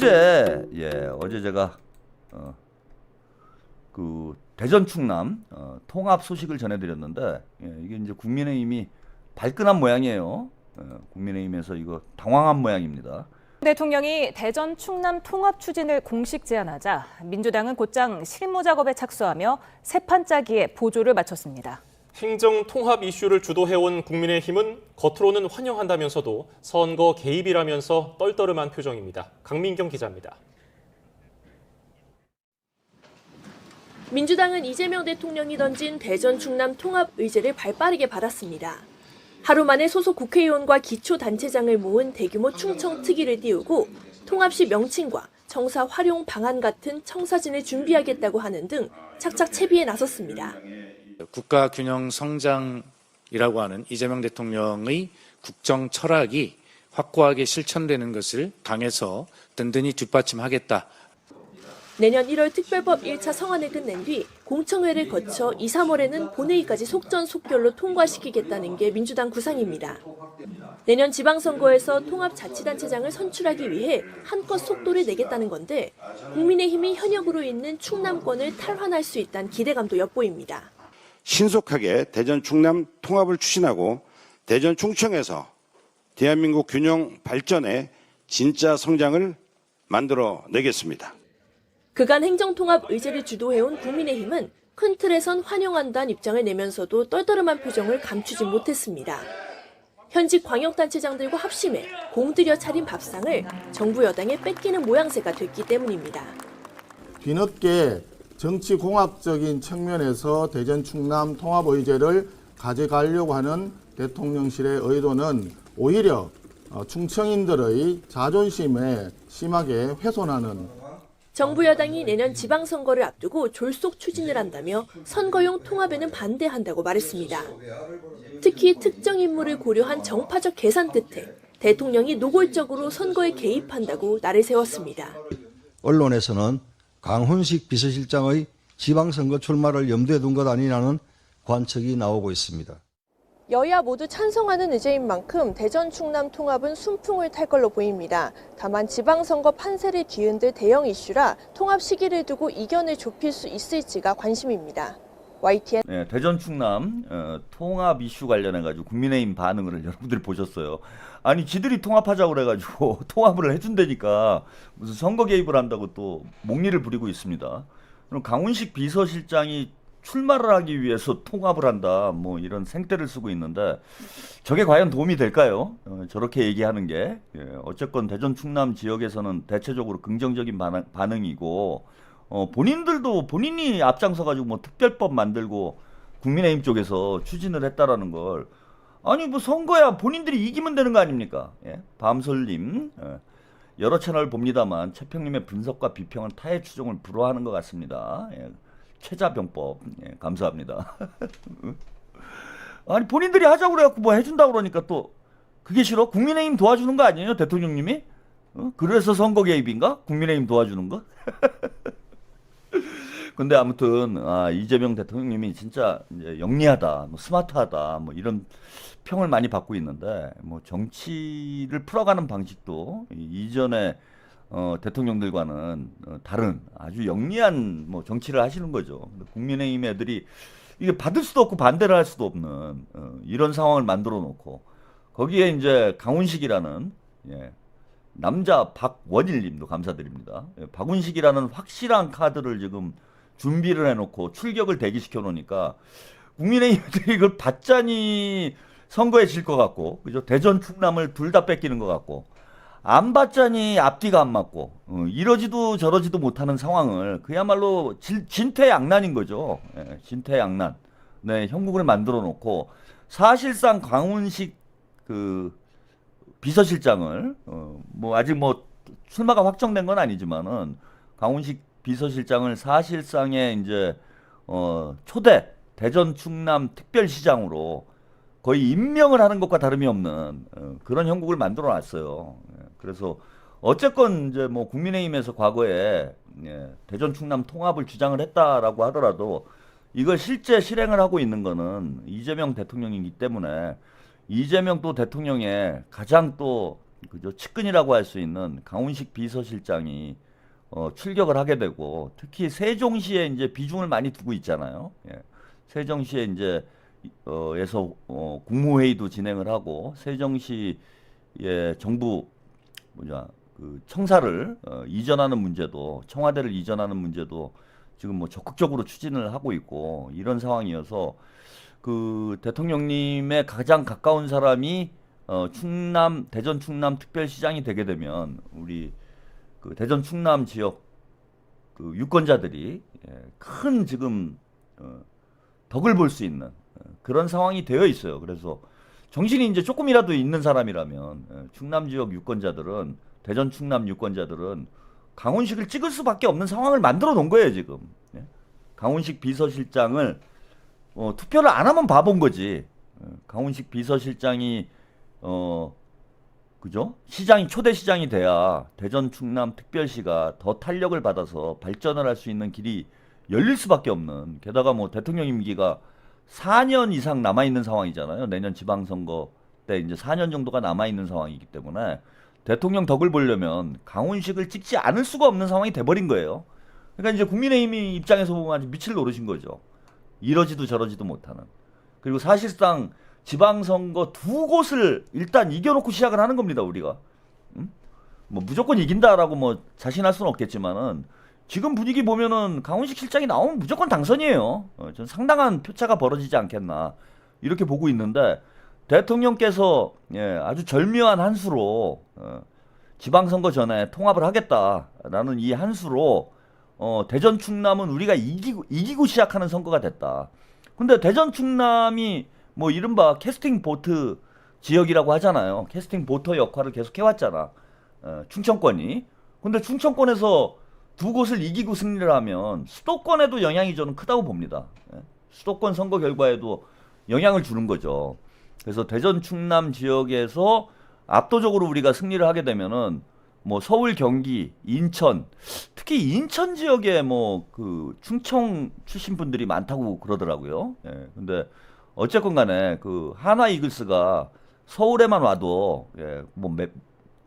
어제 제가 그 대전 충남 통합 소식을 전해드렸는데 이게 이제 국민의힘이 발끈한 모양이에요. 국민의힘에서 이거 당황한 모양입니다. 대통령이 대전 충남 통합 추진을 공식 제안하자 민주당은 곧장 실무 작업에 착수하며 새 판짜기에 보조를 마쳤습니다. 행정 통합 이슈를 주도해온 국민의힘은 겉으로는 환영한다면서도 선거 개입이라면서 떨떠름한 표정입니다. 강민경 기자입니다. 민주당은 이재명 대통령이 던진 대전 충남 통합 의제를 발빠르게 받았습니다. 하루 만에 소속 국회의원과 기초단체장을 모은 대규모 충청 특위를 띄우고 통합 시 명칭과 청사 활용 방안 같은 청사진을 준비하겠다고 하는 등 착착 채비에 나섰습니다. 국가 균형 성장이라고 하는 이재명 대통령의 국정 철학이 확고하게 실천되는 것을 당에서 든든히 뒷받침하겠다. 내년 1월 특별법 1차 성안을 끝낸 뒤 공청회를 거쳐 2, 3월에는 본회의까지 속전속결로 통과시키겠다는 게 민주당 구상입니다. 내년 지방선거에서 통합자치단체장을 선출하기 위해 한껏 속도를 내겠다는 건데 국민의힘이 현역으로 있는 충남권을 탈환할 수 있다는 기대감도 엿보입니다. 신속하게 대전 충남 통합을 추진하고 대전 충청에서 대한민국 균형 발전의 진짜 성장을 만들어내겠습니다. 그간 행정통합 의제를 주도해온 국민의힘은 큰 틀에선 환영한다는 입장을 내면서도 떨떠름한 표정을 감추지 못했습니다. 현직 광역단체장들과 합심해 공들여 차린 밥상을 정부 여당에 뺏기는 모양새가 됐기 때문입니다. 뒤늦게 정치공학적인 측면에서 대전 충남 통합 의제를 가져가려고 하는 대통령실의 의도는 오히려 충청인들의 자존심에 심하게 훼손하는 정부 여당이 내년 지방선거를 앞두고 졸속 추진을 한다며 선거용 통합에는 반대한다고 말했습니다. 특히 특정 인물을 고려한 정파적 계산 끝에 대통령이 노골적으로 선거에 개입한다고 날을 세웠습니다. 언론에서는 강훈식 비서실장의 지방선거 출마를 염두에 둔 것 아니냐는 관측이 나오고 있습니다. 여야 모두 찬성하는 의제인 만큼 대전 충남 통합은 순풍을 탈 걸로 보입니다. 다만 지방선거 판세를 뒤흔들 대형 이슈라 통합 시기를 두고 이견을 좁힐 수 있을지가 관심입니다. YTN 대전 충남 통합 이슈 관련해가지고 국민의힘 반응을 여러분들이 보셨어요. 아니 지들이 통합하자고 그래가지고 통합을 해준다니까 무슨 선거 개입을 한다고 또 목리를 부리고 있습니다. 그럼 강훈식 비서실장이 출마를 하기 위해서 통합을 한다 뭐 이런 생떼를 쓰고 있는데 저게 과연 도움이 될까요? 저렇게 얘기하는 게 어쨌건 대전 충남 지역에서는 대체적으로 긍정적인 반응이고 본인들도 본인이 앞장서 가지고 뭐 특별법 만들고 국민의힘 쪽에서 추진을 했다라는 걸 아니 뭐 선거야 본인들이 이기면 되는 거 아닙니까? 밤솔님 여러 채널 봅니다만 최평님의 분석과 비평은 타의 추종을 불허하는 것 같습니다. 최자병법 감사합니다. 아니 본인들이 하자고 그래갖고 뭐 해준다고 그러니까 또 그게 싫어? 국민의힘 도와주는 거 아니에요 대통령님이? 그래서 선거 개입인가? 국민의힘 도와주는 거? 근데 아무튼 이재명 대통령님이 진짜 이제 영리하다, 뭐 스마트하다, 뭐 이런 평을 많이 받고 있는데 뭐 정치를 풀어가는 방식도 이전에 대통령들과는 다른 아주 영리한 뭐 정치를 하시는 거죠. 국민의힘 애들이 이게 받을 수도 없고 반대를 할 수도 없는 이런 상황을 만들어 놓고 거기에 이제 강훈식이라는 남자 박원일님도 감사드립니다. 박훈식이라는 확실한 카드를 지금 준비를 해놓고 출격을 대기시켜 놓으니까 국민의힘들이 이걸 받자니 선거에 질 것 같고, 그죠? 대전 충남을 둘 다 뺏기는 것 같고, 안 받자니 앞뒤가 안 맞고, 이러지도 저러지도 못하는 상황을 그야말로 진퇴양난인 거죠. 진퇴양난. 네, 형국을 만들어 놓고 사실상 강훈식 그 비서실장을 뭐 아직 뭐 출마가 확정된 건 아니지만은 강훈식 비서실장을 사실상의 이제 초대 대전 충남 특별시장으로 거의 임명을 하는 것과 다름이 없는 그런 형국을 만들어 놨어요. 그래서 어쨌건 이제 뭐 국민의힘에서 과거에 대전 충남 통합을 주장을 했다라고 하더라도 이걸 실제 실행을 하고 있는 거는 이재명 대통령이기 때문에 이재명 또 대통령의 가장 또 그죠? 측근이라고 할 수 있는 강훈식 비서실장이 출격을 하게 되고, 특히 세종시에 이제 비중을 많이 두고 있잖아요. 예. 세종시에 이제 에서 국무회의도 진행을 하고, 세종시의 정부 그 청사를 이전하는 문제도, 청와대를 이전하는 문제도 지금 뭐 적극적으로 추진을 하고 있고, 이런 상황이어서 그 대통령님의 가장 가까운 사람이 대전 충남 특별시장이 되게 되면 우리 그 대전 충남 지역 그 유권자들이 큰 지금 덕을 볼 수 있는 그런 상황이 되어 있어요. 그래서 정신이 이제 조금이라도 있는 사람이라면 충남 지역 유권자들은, 대전 충남 유권자들은 강훈식을 찍을 수밖에 없는 상황을 만들어 놓은 거예요, 지금. 강훈식 비서실장을 투표를 안 하면 바본 거지. 강훈식 비서실장이 그죠? 시장이, 초대 시장이 돼야 대전 충남 특별시가 더 탄력을 받아서 발전을 할 수 있는 길이 열릴 수밖에 없는, 게다가 뭐 대통령 임기가 4년 이상 남아 있는 상황이잖아요. 내년 지방선거 때 이제 4년 정도가 남아 있는 상황이기 때문에 대통령 덕을 보려면 강훈식을 찍지 않을 수가 없는 상황이 돼버린 거예요. 그러니까 이제 국민의힘 입장에서 보면 아주 미칠 노릇인 거죠. 이러지도 저러지도 못하는. 그리고 사실상 지방선거 두 곳을 일단 이겨놓고 시작을 하는 겁니다, 우리가. 뭐 무조건 이긴다라고 뭐 자신할 수는 없겠지만은 지금 분위기 보면은 강훈식 실장이 나오면 무조건 당선이에요. 전 상당한 표차가 벌어지지 않겠나 이렇게 보고 있는데, 대통령께서 아주 절묘한 한 수로 지방선거 전에 통합을 하겠다라는 이 한 수로 대전 충남은 우리가 이기고 시작하는 선거가 됐다. 근데 대전 충남이 뭐 이른바 캐스팅 보트 지역이라고 하잖아요. 캐스팅 보터 역할을 계속 해왔잖아. 충청권이. 근데 충청권에서 두 곳을 이기고 승리를 하면 수도권에도 영향이 저는 크다고 봅니다. 수도권 선거 결과에도 영향을 주는 거죠. 그래서 대전 충남 지역에서 압도적으로 우리가 승리를 하게 되면은 뭐 서울, 경기, 인천, 특히 인천 지역에 뭐 그 충청 출신 분들이 많다고 그러더라고요. 근데 어쨌건 간에 그 한화 이글스가 서울에만 와도 뭐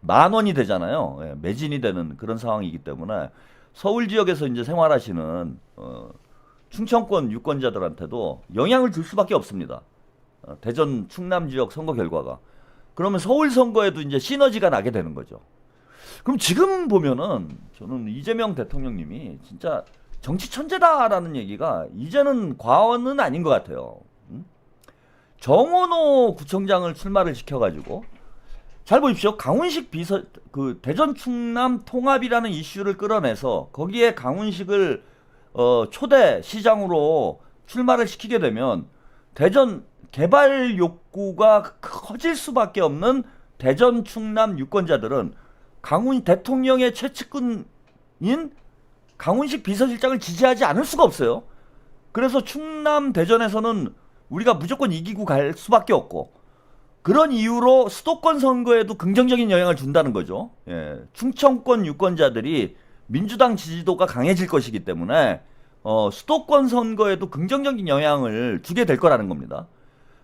10,000원이 되잖아요. 매진이 되는 그런 상황이기 때문에 서울 지역에서 이제 생활하시는 충청권 유권자들한테도 영향을 줄 수밖에 없습니다. 대전 충남 지역 선거 결과가. 그러면 서울 선거에도 이제 시너지가 나게 되는 거죠. 그럼 지금 보면은 저는 이재명 대통령님이 진짜 정치 천재다라는 얘기가 이제는 과언은 아닌 것 같아요. 정원호 구청장을 출마를 시켜가지고, 잘 보십시오. 강훈식 그 대전 충남 통합이라는 이슈를 끌어내서 거기에 강훈식을 초대 시장으로 출마를 시키게 되면 대전 개발 욕구가 커질 수밖에 없는 대전 충남 유권자들은 대통령의 최측근인 강훈식 비서실장을 지지하지 않을 수가 없어요. 그래서 충남 대전에서는 우리가 무조건 이기고 갈 수밖에 없고, 그런 이유로 수도권 선거에도 긍정적인 영향을 준다는 거죠. 충청권 유권자들이 민주당 지지도가 강해질 것이기 때문에 수도권 선거에도 긍정적인 영향을 주게 될 거라는 겁니다.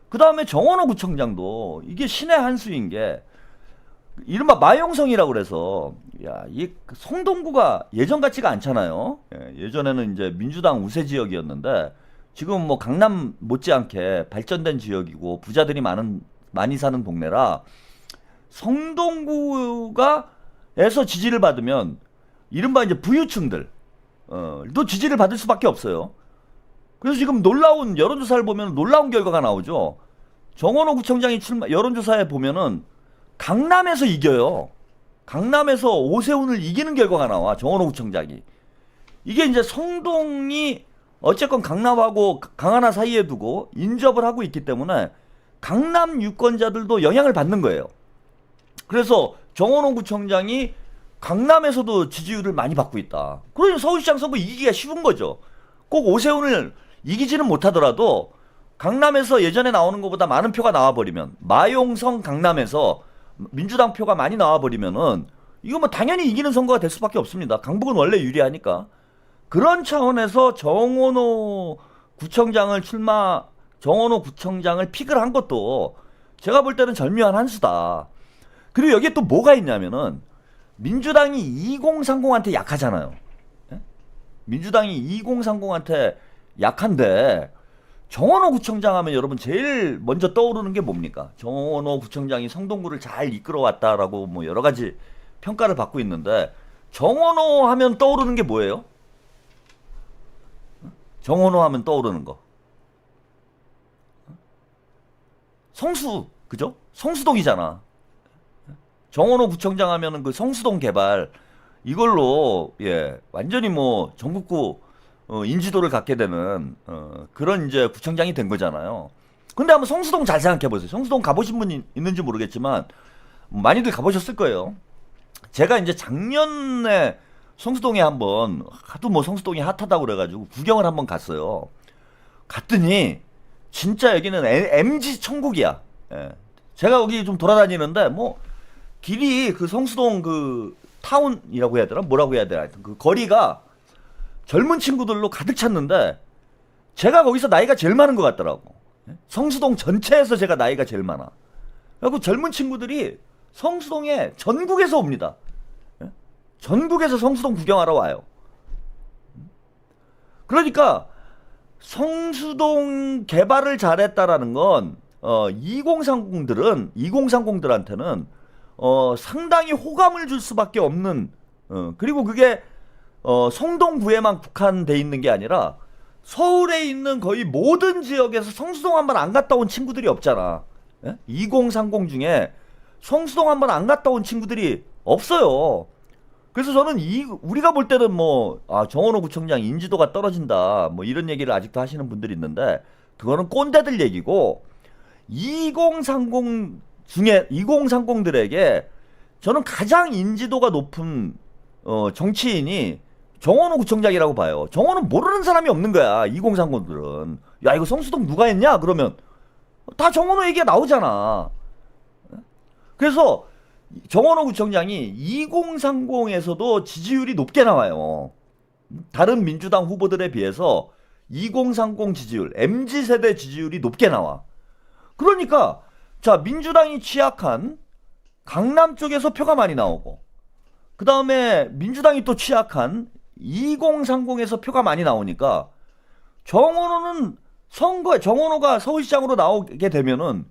그 다음에 정원호 구청장도 이게 신의 한 수인 게, 이른바 마용성이라고 그래서, 이 성동구가 예전 같지가 않잖아요. 예전에는 이제 민주당 우세 지역이었는데 지금 뭐 강남 못지않게 발전된 지역이고 부자들이 많이 사는 동네라, 성동구가에서 지지를 받으면 이른바 이제 부유층들 또 지지를 받을 수밖에 없어요. 그래서 지금 놀라운 여론조사를 보면 놀라운 결과가 나오죠. 정원호 구청장이 여론조사에 보면은 강남에서 이겨요. 강남에서 오세훈을 이기는 결과가 나와, 정원호 구청장이. 이게 이제 성동이 어쨌건 강남하고 강하나 사이에 두고 인접을 하고 있기 때문에 강남 유권자들도 영향을 받는 거예요. 그래서 정원호 구청장이 강남에서도 지지율을 많이 받고 있다. 그러니 서울시장 선거 이기기가 쉬운 거죠. 꼭 오세훈을 이기지는 못하더라도 강남에서 예전에 나오는 것보다 많은 표가 나와버리면, 마용성 강남에서 민주당 표가 많이 나와버리면은 이거 뭐 당연히 이기는 선거가 될 수밖에 없습니다. 강북은 원래 유리하니까. 그런 차원에서 정원호 구청장을 픽을 한 것도 제가 볼 때는 절묘한 한 수다. 그리고 여기에 또 뭐가 있냐면은 민주당이 2030한테 약하잖아요. 예? 민주당이 2030한테 약한데 정원호 구청장 하면 여러분 제일 먼저 떠오르는 게 뭡니까? 정원호 구청장이 성동구를 잘 이끌어왔다라고 뭐 여러 가지 평가를 받고 있는데 정원호 하면 떠오르는 게 뭐예요? 정원호 하면 떠오르는 거. 성수, 그죠? 성수동이잖아. 정원호 구청장 하면은 그 성수동 개발 이걸로 완전히 뭐 전국구 인지도를 갖게 되는 그런 이제 구청장이 된 거잖아요. 근데 한번 성수동 잘 생각해 보세요. 성수동 가보신 분 있는지 모르겠지만 많이들 가보셨을 거예요. 제가 이제 작년에 성수동에 한번 하도 뭐 성수동이 핫하다고 그래가지고 구경을 한번 갔어요. 갔더니 진짜 여기는 MG 천국이야. 예. 제가 여기 좀 돌아다니는데 뭐 길이 그 성수동 그 타운이라고 해야 되나 뭐라고 해야 되나 하여튼 그 거리가 젊은 친구들로 가득 찼는데 제가 거기서 나이가 제일 많은 것 같더라고. 성수동 전체에서 제가 나이가 제일 많아. 그리고 젊은 친구들이 성수동에 전국에서 옵니다. 전국에서 성수동 구경하러 와요. 그러니까 성수동 개발을 잘했다라는 건 2030들한테는 상당히 호감을 줄 수밖에 없는 그리고 그게 성동구에만 국한돼 있는 게 아니라 서울에 있는 거의 모든 지역에서 성수동 한번 안 갔다 온 친구들이 없잖아. 2030 중에 성수동 한번 안 갔다 온 친구들이 없어요. 그래서 저는 우리가 볼 때는 정원호 구청장 인지도가 떨어진다 뭐 이런 얘기를 아직도 하시는 분들이 있는데 그거는 꼰대들 얘기고 2030들에게 저는 가장 인지도가 높은 정치인이 정원호 구청장이라고 봐요. 정원호 모르는 사람이 없는 거야. 2030들은. 야 이거 성수동 누가 했냐? 그러면 다 정원호 얘기가 나오잖아. 그래서 정원호 구청장이 2030에서도 지지율이 높게 나와요. 다른 민주당 후보들에 비해서 2030 지지율, MZ세대 지지율이 높게 나와. 그러니까 자 민주당이 취약한 강남 쪽에서 표가 많이 나오고 그 다음에 민주당이 또 취약한 2030에서 표가 많이 나오니까 정원호가 서울시장으로 나오게 되면은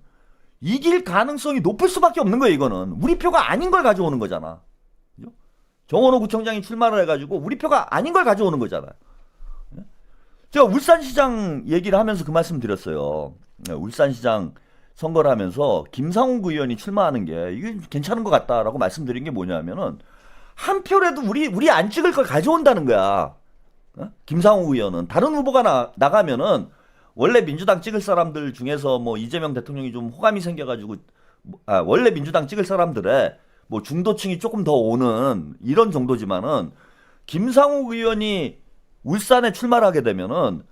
이길 가능성이 높을 수밖에 없는 거예요. 이거는 우리 표가 아닌 걸 가져오는 거잖아. 그죠? 정원호 구청장이 출마를 해가지고 우리 표가 아닌 걸 가져오는 거잖아요. 제가 울산시장 얘기를 하면서 그 말씀 드렸어요. 울산시장 선거를 하면서 김상욱 의원이 출마하는 게 이게 괜찮은 것 같다라고 말씀드린 게 뭐냐면은 한 표라도 우리 안 찍을 걸 가져온다는 거야. 김상욱 의원은 다른 후보가 나가면은 원래 민주당 찍을 사람들 중에서 뭐 이재명 대통령이 좀 호감이 생겨가지고 원래 민주당 찍을 사람들의 뭐 중도층이 조금 더 오는 이런 정도지만은 김상욱 의원이 울산에 출마를 하게 되면은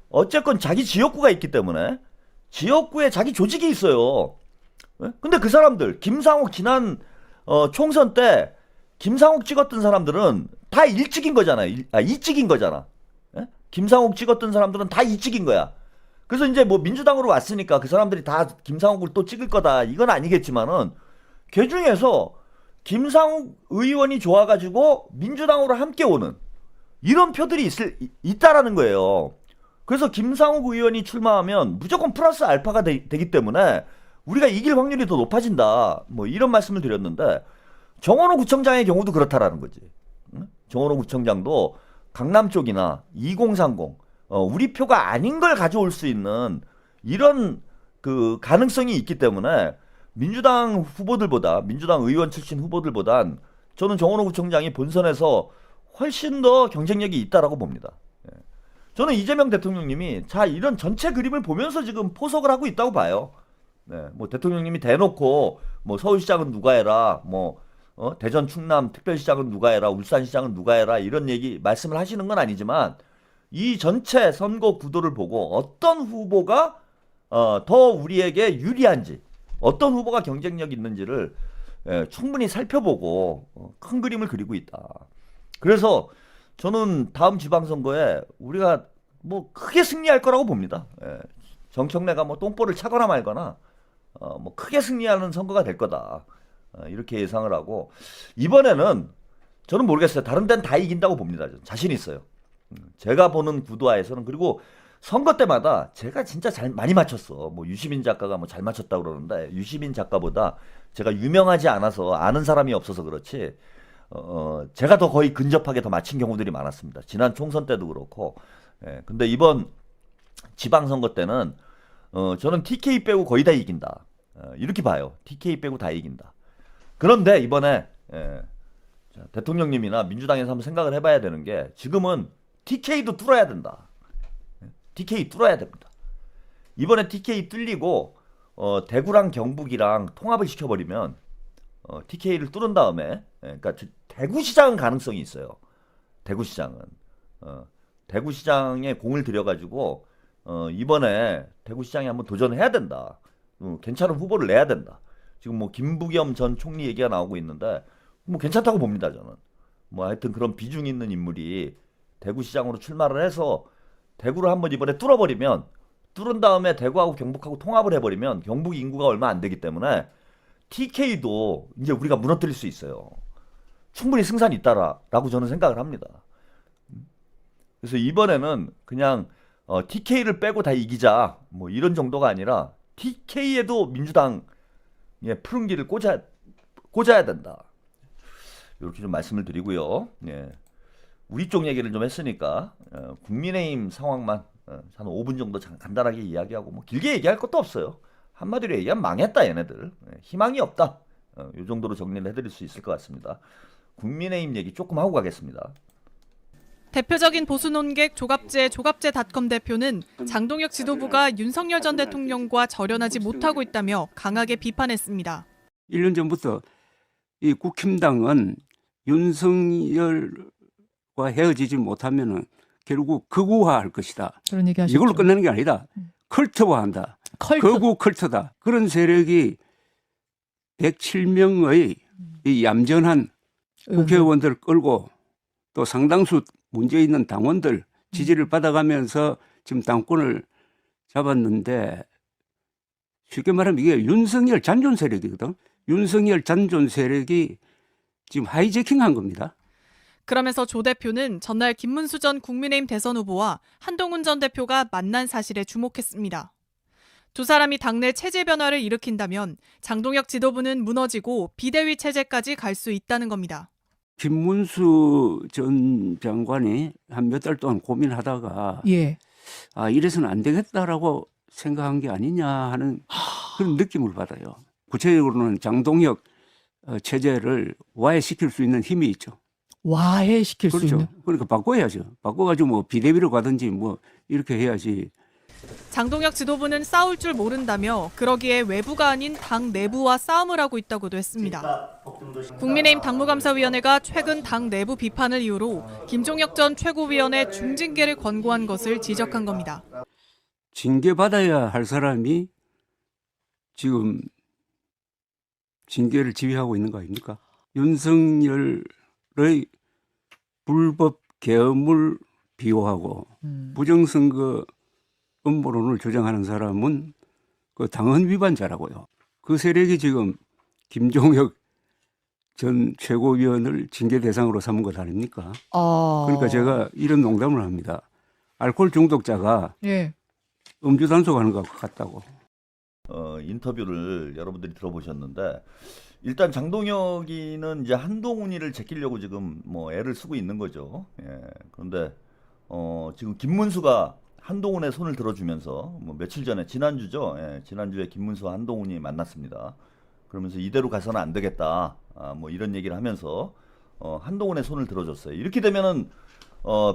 어쨌건 자기 지역구가 있기 때문에 지역구에 자기 조직이 있어요. 근데 그 사람들 김상욱 지난 총선 때 김상욱 찍었던 사람들은 다 일찍인 거잖아요. 이찍인 거잖아. 김상욱 찍었던 사람들은 다 이찍인 거야. 그래서 이제 뭐 민주당으로 왔으니까 그 사람들이 다 김상욱을 또 찍을 거다 이건 아니겠지만은 그 중에서 김상욱 의원이 좋아가지고 민주당으로 함께 오는 이런 표들이 있다라는 거예요. 그래서 김상욱 의원이 출마하면 무조건 플러스 알파가 되기 때문에 우리가 이길 확률이 더 높아진다. 뭐 이런 말씀을 드렸는데 정원호 구청장의 경우도 그렇다라는 거지. 정원호 구청장도 강남 쪽이나 2030 우리 표가 아닌 걸 가져올 수 있는 이런 그 가능성이 있기 때문에 민주당 의원 출신 후보들보단 저는 정원호 구청장이 본선에서 훨씬 더 경쟁력이 있다라고 봅니다. 저는 이재명 대통령님이 이런 전체 그림을 보면서 지금 포석을 하고 있다고 봐요. 뭐 대통령님이 대놓고 뭐 서울시장은 누가 해라, 뭐 대전 충남 특별시장은 누가 해라, 울산시장은 누가 해라 이런 얘기 말씀을 하시는 건 아니지만 이 전체 선거 구도를 보고 어떤 후보가 더 우리에게 유리한지 어떤 후보가 경쟁력 있는지를 충분히 살펴보고 큰 그림을 그리고 있다. 그래서 저는 다음 지방선거에 우리가 뭐 크게 승리할 거라고 봅니다. 정청래가 뭐 똥볼을 차거나 말거나 뭐 크게 승리하는 선거가 될 거다. 이렇게 예상을 하고 이번에는 저는 모르겠어요. 다른 데는 다 이긴다고 봅니다. 저는 자신 있어요. 제가 보는 구도하에서는. 그리고 선거 때마다 제가 진짜 잘 많이 맞췄어. 뭐 유시민 작가가 뭐 잘 맞췄다 그러는데 유시민 작가보다 제가 유명하지 않아서 아는 사람이 없어서 그렇지 제가 더 거의 근접하게 더 맞힌 경우들이 많았습니다. 지난 총선 때도 그렇고. 예, 근데 이번 지방선거 때는 저는 TK 빼고 거의 다 이긴다. 이렇게 봐요. TK 빼고 다 이긴다. 그런데 이번에 자, 대통령님이나 민주당에서 한번 생각을 해봐야 되는 게 지금은 TK도 뚫어야 된다. TK 뚫어야 됩니다. 이번에 TK 뚫리고 대구랑 경북이랑 통합을 시켜버리면 TK를 뚫은 다음에 그러니까 대구시장은 가능성이 있어요. 대구시장은 대구시장에 공을 들여가지고 이번에 대구시장에 한번 도전해야 된다. 괜찮은 후보를 내야 된다. 지금 뭐 김부겸 전 총리 얘기가 나오고 있는데 뭐 괜찮다고 봅니다. 저는 뭐 하여튼 그런 비중 있는 인물이 대구시장으로 출마를 해서 대구를 한번 이번에 뚫어버리면 뚫은 다음에 대구하고 경북하고 통합을 해버리면 경북 인구가 얼마 안 되기 때문에 TK도 이제 우리가 무너뜨릴 수 있어요. 충분히 승산이 있다라고 저는 생각을 합니다. 그래서 이번에는 그냥 TK를 빼고 다 이기자 뭐 이런 정도가 아니라 TK에도 민주당의 푸른 길을 꽂아야 된다. 이렇게 좀 말씀을 드리고요. 예. 우리 쪽 얘기를 좀 했으니까 국민의힘 상황만 한 5분 정도 간단하게 이야기하고 뭐 길게 얘기할 것도 없어요. 한마디로 얘기하면 망했다 얘네들. 희망이 없다. 이 정도로 정리를 해드릴 수 있을 것 같습니다. 국민의힘 얘기 조금 하고 가겠습니다. 대표적인 보수 논객 조갑제닷컴 대표는 장동혁 지도부가 윤석열 전 대통령과 절연하지 못하고 있다며 강하게 비판했습니다. 1년 전부터 이 국힘당은 윤석열과 헤어지지 못하면은 결국 극우화할 것이다. 그런 얘기 하셨죠. 이걸로 끝내는 게 아니다. 컬트화한다. 극우 컬트다. 그런 세력이 107명의 이 얌전한 국회의원들을 끌고 또 상당수 문제 있는 당원들 지지를 받아가면서 지금 당권을 잡았는데 쉽게 말하면 이게 윤석열 잔존 세력이거든. 윤석열 잔존 세력이 지금 하이제킹한 겁니다. 그러면서 조 대표는 전날 김문수 전 국민의힘 대선 후보와 한동훈 전 대표가 만난 사실에 주목했습니다. 두 사람이 당내 체제 변화를 일으킨다면 장동혁 지도부는 무너지고 비대위 체제까지 갈 수 있다는 겁니다. 김문수 전 장관이 한 몇 달 동안 고민하다가 이래서는 안 되겠다라고 생각한 게 아니냐 하는 그런 느낌을 받아요. 구체적으로는 장동혁 체제를 와해시킬 수 있는 힘이 있죠. 와해시킬 수 있는. 그러니까 바꿔야죠. 바꿔가지고 뭐 비대위로 가든지 뭐 이렇게 해야지. 장동혁 지도부는 싸울 줄 모른다며 그러기에 외부가 아닌 당 내부와 싸움을 하고 있다고도 했습니다. 국민의힘 당무감사위원회가 최근 당 내부 비판을 이유로 김종혁 전 최고위원의 중징계를 권고한 것을 지적한 겁니다. 징계받아야 할 사람이 지금 징계를 지휘하고 있는 거 아닙니까? 윤석열의 불법 계엄을 비호하고 부정선거 음모론을 주장하는 사람은 그 당헌 위반자라고요. 그 세력이 지금 김종혁 전 최고위원을 징계 대상으로 삼은 것 아닙니까? 그러니까 제가 이런 농담을 합니다. 알코올 중독자가 음주 단속하는 것 같다고. 인터뷰를 여러분들이 들어보셨는데 일단 장동혁이는 이제 한동훈이를 제끼려고 지금 뭐 애를 쓰고 있는 거죠. 예. 그런데 지금 김문수가 한동훈의 손을 들어주면서 뭐 며칠 전에 지난주죠. 예. 지난주에 김문수와 한동훈이 만났습니다. 그러면서 이대로 가서는 안 되겠다. 뭐 이런 얘기를 하면서 한동훈의 손을 들어줬어요. 이렇게 되면은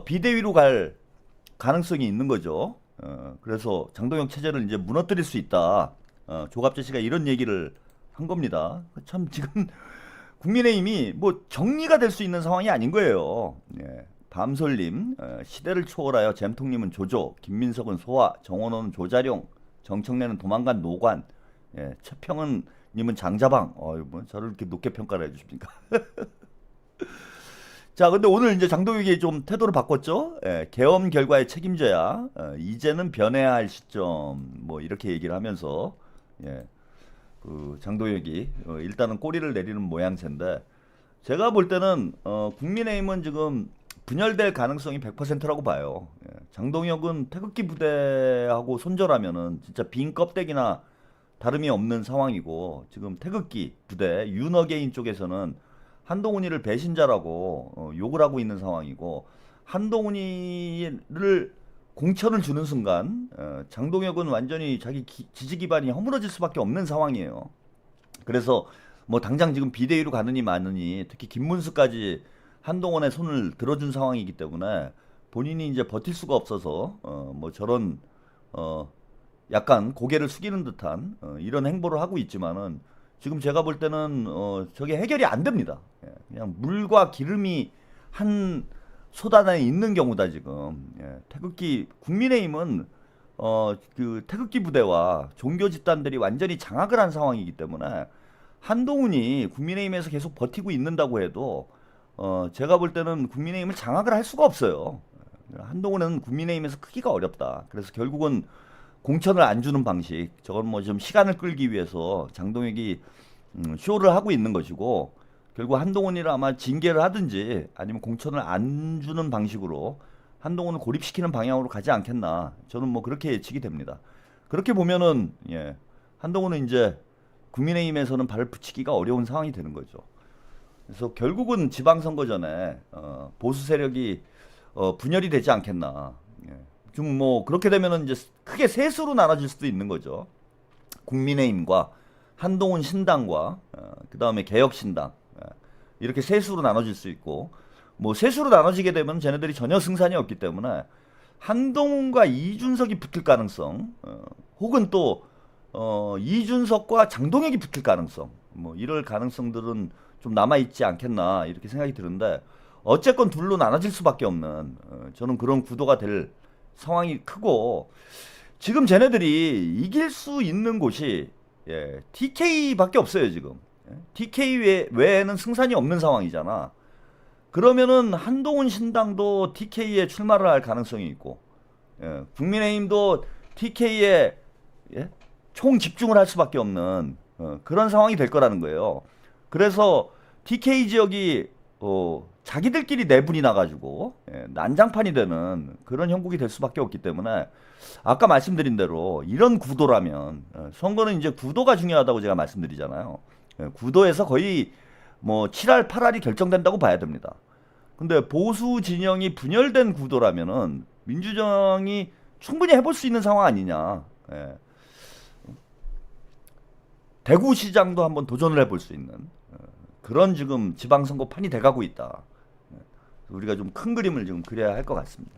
비대위로 갈 가능성이 있는 거죠. 그래서 장동혁 체제를 이제 무너뜨릴 수 있다. 조갑재 씨가 이런 얘기를 한 겁니다. 참 지금 국민의힘이 뭐 정리가 될 수 있는 상황이 아닌 거예요. 예. 밤솔님, 시대를 초월하여 잼통님은 조조, 김민석은 소화, 정원호는 조자룡, 정청래는 도망간 노관, 예. 최평은 님은 장자방. 뭐 저를 이렇게 높게 평가를 해주십니까? 자, 근데 오늘 이제 장동혁이 좀 태도를 바꿨죠. 예, 계엄 결과에 책임져야 이제는 변해야 할 시점 뭐 이렇게 얘기를 하면서 예, 그 장동혁이 일단은 꼬리를 내리는 모양새인데 제가 볼 때는 국민의힘은 지금 분열될 가능성이 100%라고 봐요. 예. 장동혁은 태극기 부대하고 손절하면은 진짜 빈 껍데기나 다름이 없는 상황이고 지금 태극기 부대 윤어게인 쪽에서는 한동훈이를 배신자라고 욕을 하고 있는 상황이고 한동훈이를 공천을 주는 순간 장동혁은 완전히 자기 지지 기반이 허물어질 수밖에 없는 상황이에요. 그래서 뭐 당장 지금 비대위로 가느니 마느니 특히 김문수까지 한동훈의 손을 들어준 상황이기 때문에 본인이 이제 버틸 수가 없어서 뭐 저런 약간 고개를 숙이는 듯한 이런 행보를 하고 있지만은 지금 제가 볼 때는 저게 해결이 안 됩니다. 예, 그냥 물과 기름이 한 솥안에 있는 경우다 지금. 예, 태극기 국민의힘은 그 태극기 부대와 종교 집단들이 완전히 장악을 한 상황이기 때문에 한동훈이 국민의힘에서 계속 버티고 있는다고 해도 제가 볼 때는 국민의힘을 장악을 할 수가 없어요. 한동훈은 국민의힘에서 크기가 어렵다. 그래서 결국은 공천을 안 주는 방식, 저건 뭐 좀 시간을 끌기 위해서 장동혁이 쇼를 하고 있는 것이고 결국 한동훈이를 아마 징계를 하든지 아니면 공천을 안 주는 방식으로 한동훈을 고립시키는 방향으로 가지 않겠나. 저는 뭐 그렇게 예측이 됩니다. 그렇게 보면은 예, 한동훈은 이제 국민의힘에서는 발을 붙이기가 어려운 상황이 되는 거죠. 그래서 결국은 지방선거 전에 보수 세력이 분열이 되지 않겠나. 예. 좀 뭐 그렇게 되면은 이제 크게 세 수로 나눠질 수도 있는 거죠. 국민의힘과 한동훈 신당과 그 다음에 개혁신당 이렇게 세 수로 나눠질 수 있고 뭐 세 수로 나눠지게 되면 쟤네들이 전혀 승산이 없기 때문에 한동훈과 이준석이 붙을 가능성 혹은 또 이준석과 장동혁이 붙을 가능성 뭐 이럴 가능성들은 좀 남아있지 않겠나 이렇게 생각이 드는데 어쨌건 둘로 나눠질 수밖에 없는 저는 그런 구도가 될 상황이 크고 지금 쟤네들이 이길 수 있는 곳이 예, TK밖에 없어요 지금. TK 외에는 승산이 없는 상황이잖아. 그러면은 한동훈 신당도 TK에 출마를 할 가능성이 있고 예, 국민의힘도 TK에 예? 총 집중을 할 수밖에 없는 그런 상황이 될 거라는 거예요. 그래서 TK 지역이 자기들끼리 내분이 나가지고 예, 난장판이 되는 그런 형국이 될 수밖에 없기 때문에 아까 말씀드린 대로 이런 구도라면 선거는 이제 구도가 중요하다고 제가 말씀드리잖아요. 예, 구도에서 거의 뭐 7할 8할이 결정된다고 봐야 됩니다. 근데 보수 진영이 분열된 구도라면은 민주정이 충분히 해볼 수 있는 상황 아니냐. 예. 대구시장도 한번 도전을 해볼 수 있는 그런 지금 지방선거판이 돼가고 있다. 우리가 좀 큰 그림을 지금 그려야 할 것 같습니다.